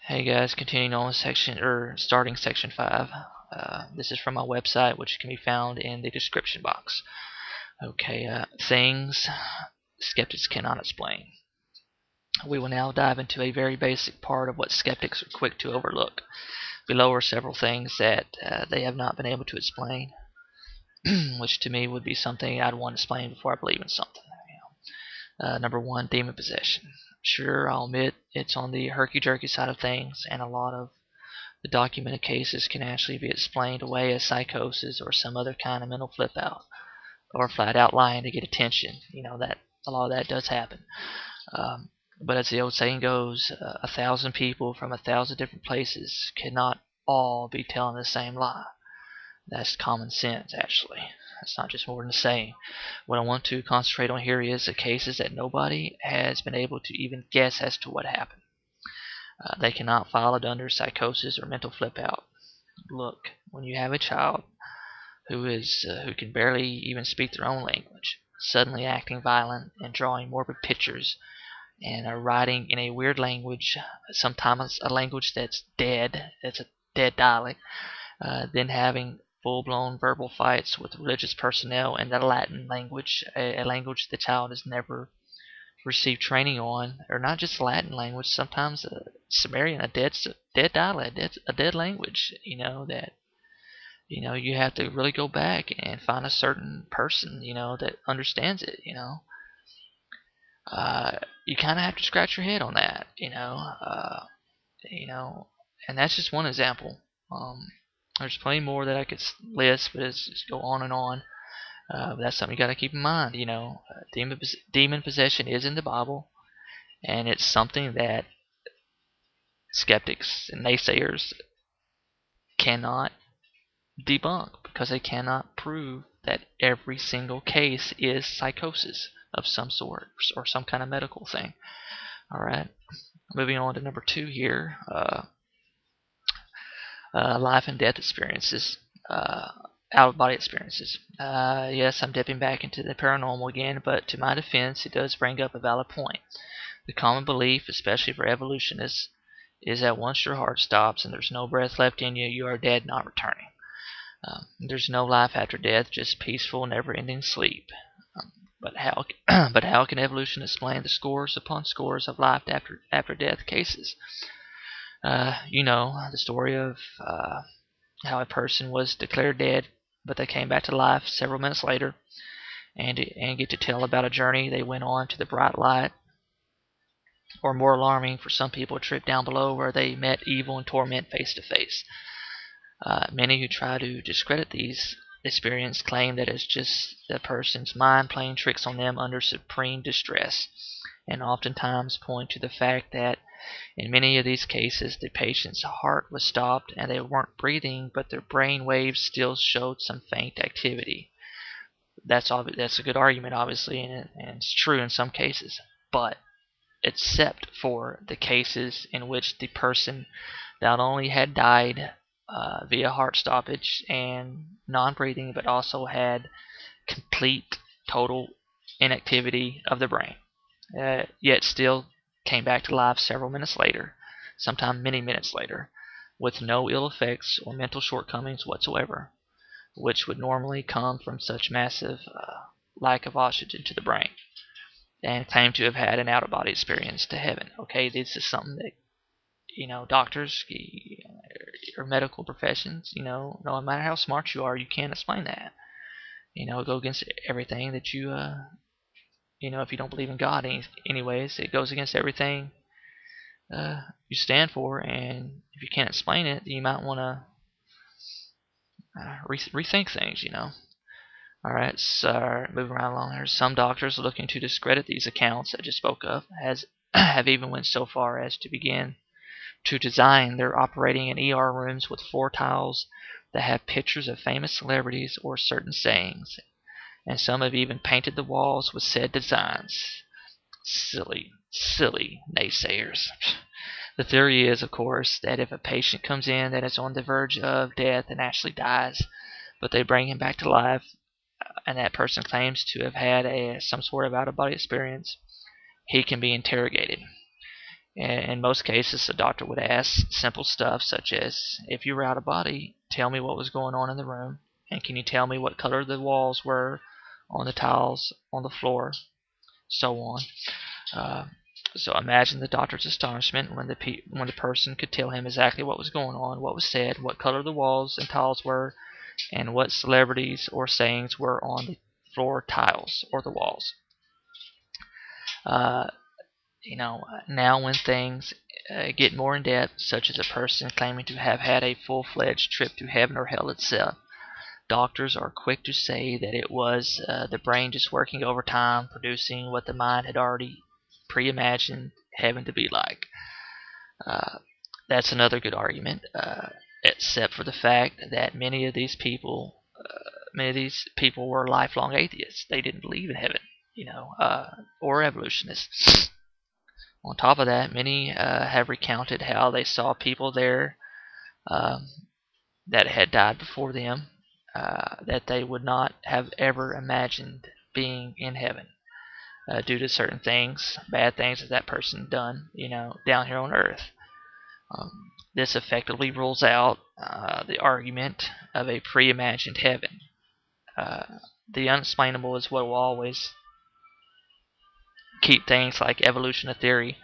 Hey guys, continuing on with starting section 5. This is from my website, which can be found in the description box. Okay, things skeptics cannot explain. We will now dive into a very basic part of what skeptics are quick to overlook. Below are several things that they have not been able to explain, which to me would be something I'd want to explain before I believe in something. Number one, demon possession. Sure, I'll admit it's on the herky-jerky side of things, and a lot of the documented cases can actually be explained away as psychosis or some other kind of mental flip out, or flat out lying to get attention. That a lot of that does happen. Um, but as the old saying goes, 1,000 people from 1,000 different places cannot all be telling the same lie. That's common sense, actually. That's not just more than a saying. What I want to concentrate on here is the cases that nobody has been able to even guess as to what happened. They cannot file it under psychosis or mental flip out. Look, when you have a child who can barely even speak their own language, suddenly acting violent and drawing morbid pictures and writing in a weird language, sometimes a language that's dead, it's a dead dialect, then having full-blown verbal fights with religious personnel in the Latin language, a language the child has never received training on, or not just Latin language, sometimes Sumerian, a dead dialect, a dead language. That you have to really go back and find a certain person that understands it. You kind of have to scratch your head on that. And that's just one example. There's plenty more that I could list, but it's just go on and on. But that's something you got to keep in mind. Demon possession is in the Bible, and it's something that skeptics and naysayers cannot debunk because they cannot prove that every single case is psychosis of some sort or some kind of medical thing. All right, moving on to number 2 here. Life and death experiences, out-of-body experiences. Yes, I'm dipping back into the paranormal again, but to my defense, it does bring up a valid point. The common belief, especially for evolutionists, is that once your heart stops and there's no breath left in you, you are dead, not returning. There's no life after death, just peaceful, never-ending sleep. But how? But how can evolution explain the scores upon scores of life after death cases? The story of how a person was declared dead, but they came back to life several minutes later, and get to tell about a journey they went on to the bright light, or more alarming for some people, a trip down below where they met evil and torment face to face. Many who try to discredit these experiences claim that it's just the person's mind playing tricks on them under supreme distress, and oftentimes point to the fact that in many of these cases the patient's heart was stopped and they weren't breathing, but their brain waves still showed some faint activity. That's a good argument, obviously, and it's true in some cases, but except for the cases in which the person not only had died via heart stoppage and non-breathing, but also had complete, total inactivity of the brain, yet still came back to life several minutes later, sometimes many minutes later, with no ill effects or mental shortcomings whatsoever, which would normally come from such massive lack of oxygen to the brain, and claim to have had an out-of-body experience to heaven. Okay, this is something that doctors or medical professions, no matter how smart you are, you can't explain that. Go against everything that you, if you don't believe in God, anyways, it goes against everything you stand for, and if you can't explain it, you might want to rethink things. All right, so moving right along here. Some doctors looking to discredit these accounts I just spoke of have even went so far as to begin to design their operating and ER rooms with floor tiles that have pictures of famous celebrities or certain sayings, and some have even painted the walls with said designs. Silly naysayers. The theory is, of course, that if a patient comes in that is on the verge of death and actually dies, but they bring him back to life, and that person claims to have had some sort of out-of-body experience, he can be interrogated. In most cases, the doctor would ask simple stuff such as, if you were out of body, tell me what was going on in the room, and can you tell me what color the walls were on the tiles on the floor, so on. Uh, so imagine the doctor's astonishment when the person could tell him exactly what was going on, what was said, what color the walls and tiles were, and what celebrities or sayings were on the floor tiles or the walls. Uh, now when things get more in depth, such as a person claiming to have had a full-fledged trip to heaven or hell itself, doctors are quick to say that it was the brain just working overtime, producing what the mind had already pre-imagined heaven to be like. That's another good argument, except for the fact that many of these people were lifelong atheists. They didn't believe in heaven, or evolutionists. On top of that, many have recounted how they saw people there um, that had died before them, that they would not have ever imagined being in heaven due to certain things, bad things that person done, down here on earth. This effectively rules out the argument of a pre-imagined heaven. The unexplainable is what will always keep things like evolution a theory.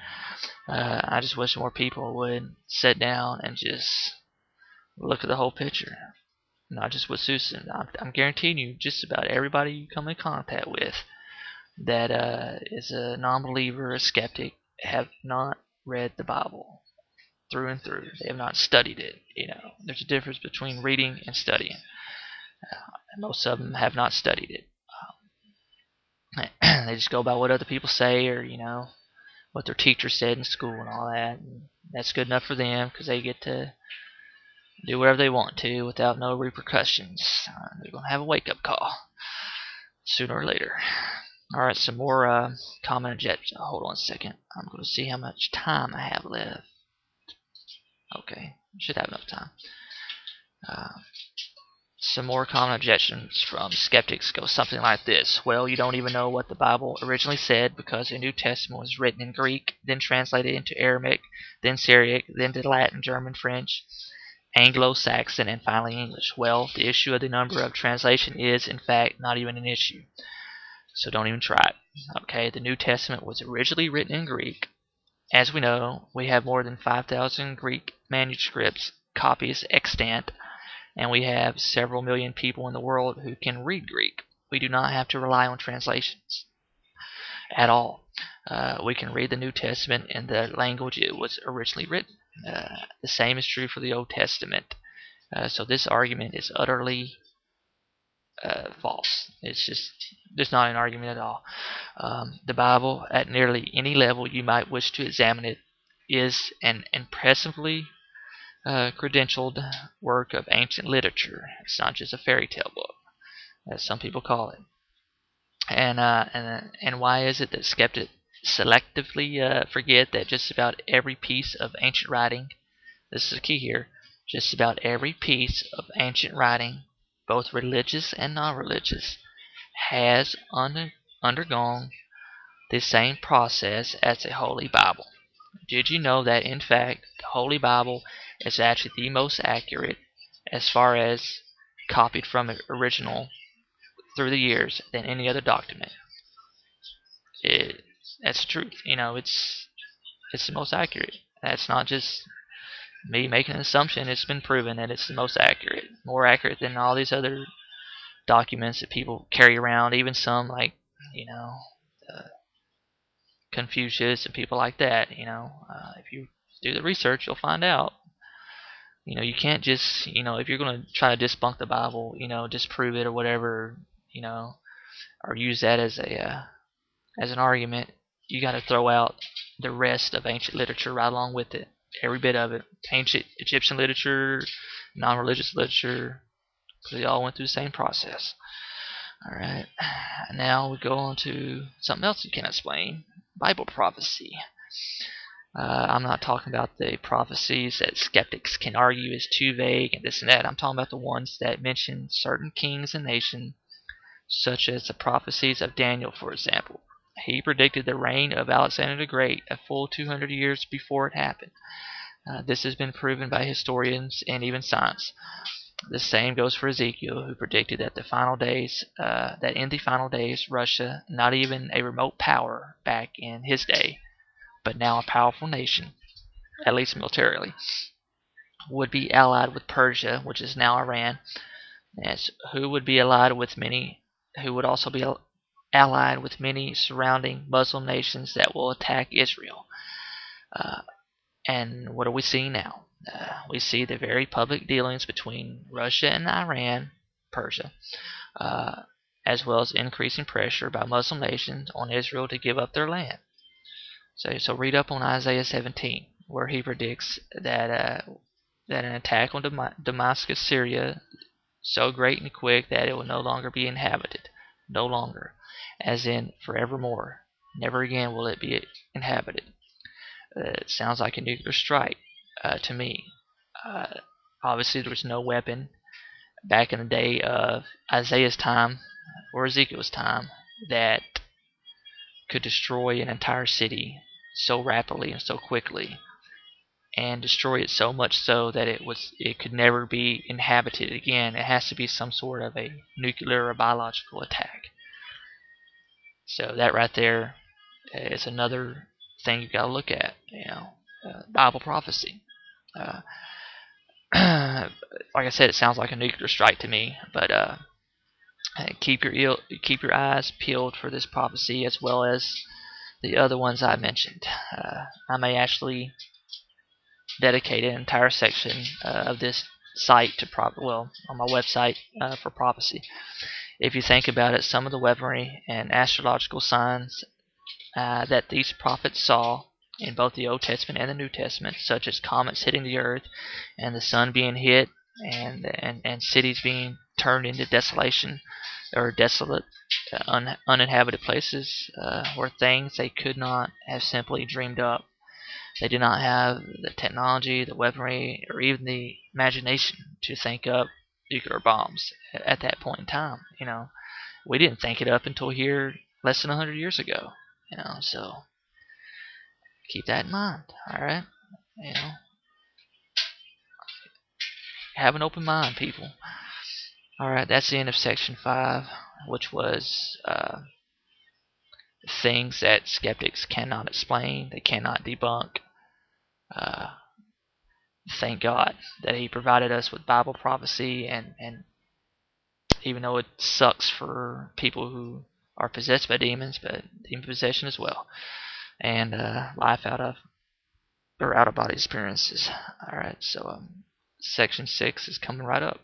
I just wish more people would sit down and just look at the whole picture. Not just with Susan. I'm guaranteeing you, just about everybody you come in contact with that is a non-believer, a skeptic, have not read the Bible through and through. They have not studied it. There's a difference between reading and studying. Most of them have not studied it. They just go by what other people say, or what their teacher said in school and all that. And that's good enough for them because they get to do whatever they want to without no repercussions. They're going to have a wake-up call sooner or later. Alright, some more common objections. Hold on a second. I'm going to see how much time I have left. Okay, should have enough time. Some more common objections from skeptics go something like this. Well, you don't even know what the Bible originally said because the New Testament was written in Greek, then translated into Aramaic, then Syriac, then to Latin, German, French, Anglo-Saxon, and finally English. Well, the issue of the number of translation is, in fact, not even an issue. So don't even try it. Okay, the New Testament was originally written in Greek. As we know, we have more than 5,000 Greek manuscripts copies extant, and we have several million people in the world who can read Greek. We do not have to rely on translations at all. We can read the New Testament in the language it was originally written. The same is true for the Old Testament. So this argument is utterly false. It's just not an argument at all. The Bible, at nearly any level you might wish to examine it, is an impressively credentialed work of ancient literature. It's not just a fairy tale book, as some people call it. And why is it that skeptics selectively forget that just about every piece of ancient writing, this is the key here, just about every piece of ancient writing, both religious and non-religious, has undergone the same process as the Holy Bible? Did you know that, in fact, the Holy Bible is actually the most accurate as far as copied from the original through the years than any other document? That's the truth. It's the most accurate. That's not just me making an assumption. It's been proven that it's the most accurate, more accurate than all these other documents that people carry around, even some like Confucius and people like that. If you do the research, you'll find out. You can't just, if you're going to try to debunk the Bible, disprove it or whatever, or use that as an argument, you got to throw out the rest of ancient literature right along with it. Every bit of it. Ancient Egyptian literature, non-religious literature, because they all went through the same process. Alright, now we go on to something else you can explain. Bible prophecy. I'm not talking about the prophecies that skeptics can argue is too vague and this and that. I'm talking about the ones that mention certain kings and nations, such as the prophecies of Daniel, for example. He predicted the reign of Alexander the Great a full 200 years before it happened. This has been proven by historians and even science. The same goes for Ezekiel, who predicted that in the final days, Russia, not even a remote power back in his day, but now a powerful nation, at least militarily, would be allied with Persia, which is now Iran, who would also be allied with many surrounding Muslim nations that will attack Israel. And what are we seeing now? We see the very public dealings between Russia and Iran, Persia, as well as increasing pressure by Muslim nations on Israel to give up their land. So read up on Isaiah 17, where he predicts that an attack on Damascus, Syria, so great and quick that it will no longer be inhabited. No longer. As in forevermore. Never again will it be inhabited. It sounds like a nuclear strike to me. Obviously, there was no weapon back in the day of Isaiah's time or Ezekiel's time that could destroy an entire city so rapidly and so quickly, and destroy it so much so that it could never be inhabited again. It has to be some sort of a nuclear or biological attack. So that right there is another thing you've got to look at. Bible prophecy. Like I said, it sounds like a nuclear strike to me, but keep your eyes peeled for this prophecy as well as the other ones I mentioned. I may actually dedicate an entire section of this site on my website for prophecy. If you think about it, some of the weaponry and astrological signs that these prophets saw in both the Old Testament and the New Testament, such as comets hitting the earth and the sun being hit and cities being turned into desolation or desolate, uninhabited places, were things they could not have simply dreamed up. They did not have the technology, the weaponry, or even the imagination to think up nuclear bombs at that point in time. We didn't think it up until here less than 100 years ago. So keep that in mind. All right, have an open mind, people. All right, that's the end of section 5, which was things that skeptics cannot explain, they cannot debunk. Thank God that He provided us with Bible prophecy, and even though it sucks for people who are possessed by demons, but demon possession as well, and life out of body experiences. All right, so section 6 is coming right up.